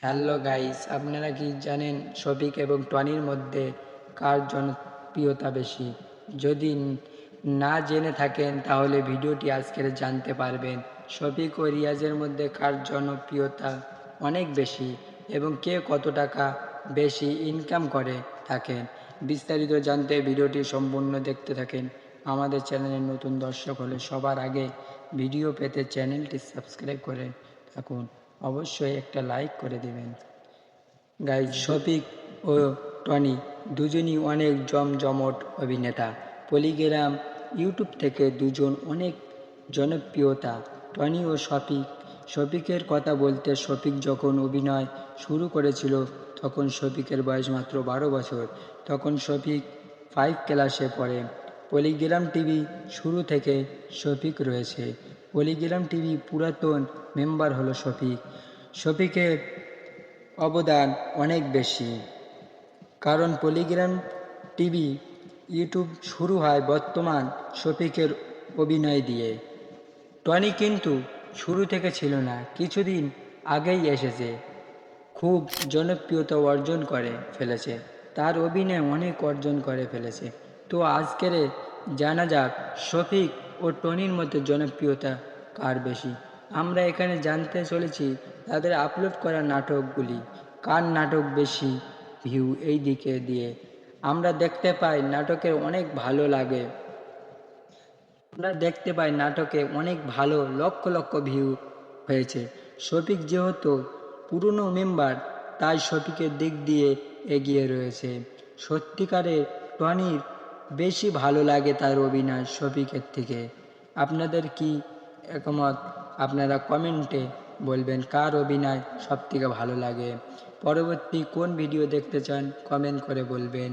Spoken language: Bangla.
হ্যালো গাইস, আপনারা কি জানেন শফিক এবং টনির মধ্যে কার জনপ্রিয়তা বেশি? যদি না জেনে থাকেন তাহলে ভিডিওটি আজকের জানতে পারবেন। শফিক ও রিয়াজের মধ্যে কার জনপ্রিয়তা অনেক বেশি এবং কে কত টাকা বেশি ইনকাম করে থাকেন। বিস্তারিত জানতে ভিডিওটি সম্পূর্ণ দেখতে থাকেন। আমাদের চ্যানেলের নতুন দর্শক হলে সবার আগে ভিডিও পেতে চ্যানেলটি সাবস্ক্রাইব করে থাকুন। অবশ্যই একটা লাইক করে দিবেন। গাইজ, শফিক ও টনি দুজনই অনেক জমজমট অভিনেতা। পলিগ্রাম ইউটিউব থেকে দুজন অনেক জনপ্রিয়তা। টনি ও শফিকের কথা বলতে, শফিক যখন অভিনয় শুরু করেছিল তখন শফিকের বয়স মাত্র 12 বছর। তখন শফিক 5 ক্লাসে পড়ে। পলিগ্রাম টিভি শুরু থেকে শফিক রয়েছে। পলিগ্রাম টিভি পুরাতন মেম্বার হলো শফিক। শফিকের অবদান অনেক বেশি, কারণ পলিগ্রাম টিভি ইউটিউব শুরু হয় বর্তমান শফিকের অভিনয় দিয়ে। টনি কিন্তু শুরু থেকে ছিল না, কিছুদিন আগেই এসেছে, খুব জনপ্রিয়তা অর্জন করে ফেলেছে, তার অভিনয় অনেক অর্জন করে ফেলেছে। তো আজকের জানা যাক শফিক ও টনির মধ্যে জনপ্রিয়তা কার বেশি। আমরা এখানে জানতে চলেছি তাদের আপলোড করা নাটকগুলি, কার নাটক বেশি ভিউ এই দিকে দিয়ে। আমরা দেখতে পাই নাটকে অনেক ভালো লাগে, আমরা দেখতে পাই নাটকে অনেক ভালো লক্ষ লক্ষ ভিউ হয়েছে। শফিক যেহেতু পুরনো মেম্বার, তাই শফিকের দিক দিয়ে এগিয়ে রয়েছে। সত্যিকারের টনির বেশি ভালো লাগে তার অভিনয় শফিকের থেকে। আপনাদের কি একমত? আপনারা কমেন্টে বলবেন কার অভিনয় সবথেকে ভালো লাগে। পরবর্তী কোন ভিডিও দেখতে চান কমেন্ট করে বলবেন।